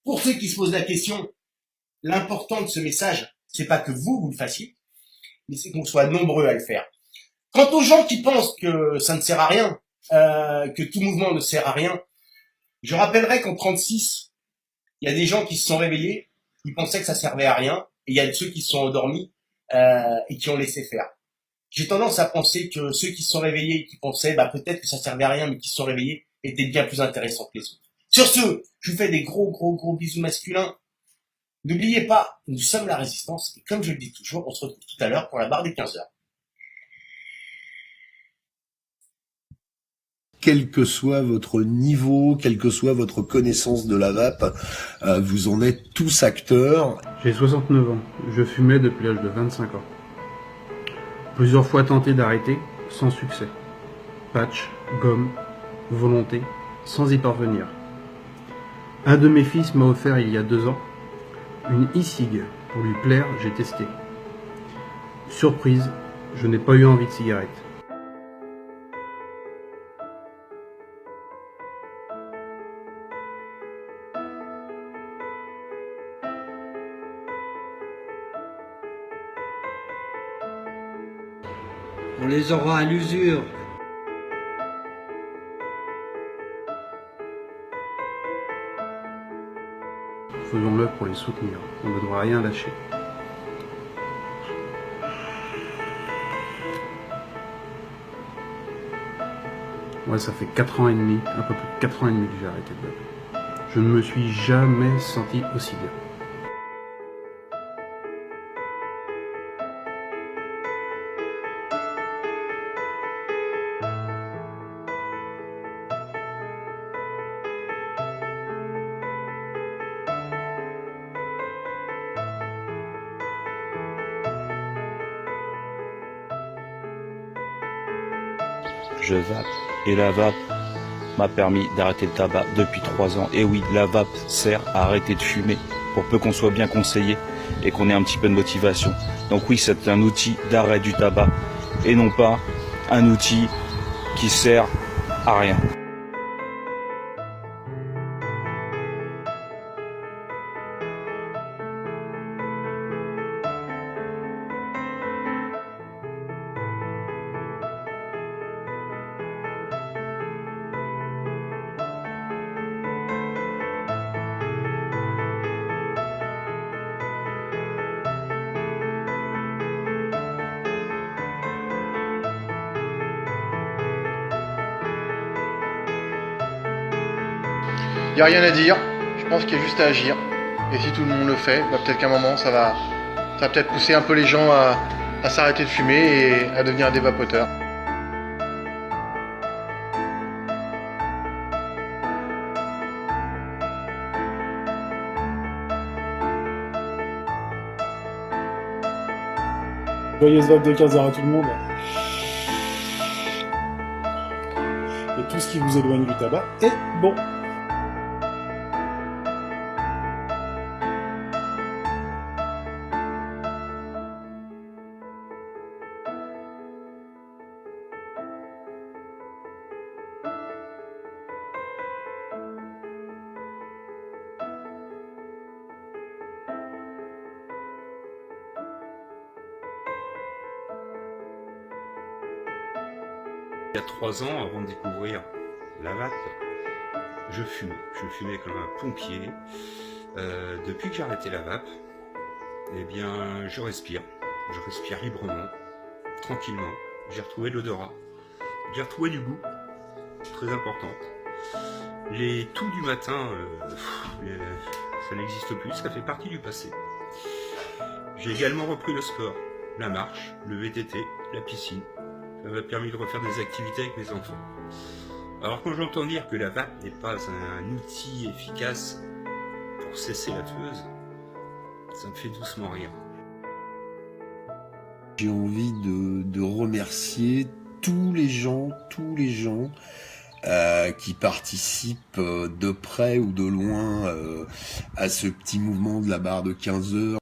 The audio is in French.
Pour ceux qui se posent la question, l'important de ce message, c'est pas que vous le fassiez, mais c'est qu'on soit nombreux à le faire. Quant aux gens qui pensent que ça ne sert à rien, que tout mouvement ne sert à rien, je rappellerai qu'en 36, il y a des gens qui se sont réveillés, qui pensaient que ça servait à rien, et il y a ceux qui se sont endormis et qui ont laissé faire. J'ai tendance à penser que ceux qui se sont réveillés et qui pensaient peut-être que ça servait à rien, mais qui se sont réveillés, étaient bien plus intéressants que les autres. Sur ce, je vous fais des gros bisous masculins. N'oubliez pas, nous sommes la résistance, et comme je le dis toujours, on se retrouve tout à l'heure pour la barre des 15 heures. Quel que soit votre niveau, quelle que soit votre connaissance de la vape, vous en êtes tous acteurs. J'ai 69 ans, je fumais depuis l'âge de 25 ans. Plusieurs fois tenté d'arrêter, sans succès. Patch, gomme, volonté, sans y parvenir. Un de mes fils m'a offert il y a 2 ans une e-cig. Pour lui plaire, j'ai testé. Surprise, je n'ai pas eu envie de cigarette. On les aura à l'usure. Faisons-le pour les soutenir, on ne doit rien lâcher. Ouais, ça fait 4 ans et demi, un peu plus de 4 ans et demi que j'ai arrêté de vaper. Je ne me suis jamais senti aussi bien. Je vape et la vape m'a permis d'arrêter le tabac depuis 3 ans. Et oui, la vape sert à arrêter de fumer pour peu qu'on soit bien conseillé et qu'on ait un petit peu de motivation. Donc oui, c'est un outil d'arrêt du tabac et non pas un outil qui sert à rien. Il n'y a rien à dire, je pense qu'il y a juste à agir. Et si tout le monde le fait, peut-être qu'à un moment ça va peut-être pousser un peu les gens à s'arrêter de fumer et à devenir des vapoteurs. Joyeuse vape de 15 heures à tout le monde. Et tout ce qui vous éloigne du tabac est bon. Il y a 3 ans, avant de découvrir la vape, je fumais. Je fumais comme un pompier. Depuis que j'ai arrêté la vape, eh bien, je respire. Je respire librement, tranquillement. J'ai retrouvé l'odorat. J'ai retrouvé du goût. Très important. Les toux du matin, ça n'existe plus. Ça fait partie du passé. J'ai également repris le sport, la marche, le VTT, la piscine. Ça m'a permis de refaire des activités avec mes enfants. Alors quand j'entends dire que la vape n'est pas un outil efficace pour cesser la tueuse, ça me fait doucement rire. J'ai envie de remercier tous les gens qui participent de près ou de loin à ce petit mouvement de la barre de 15 heures.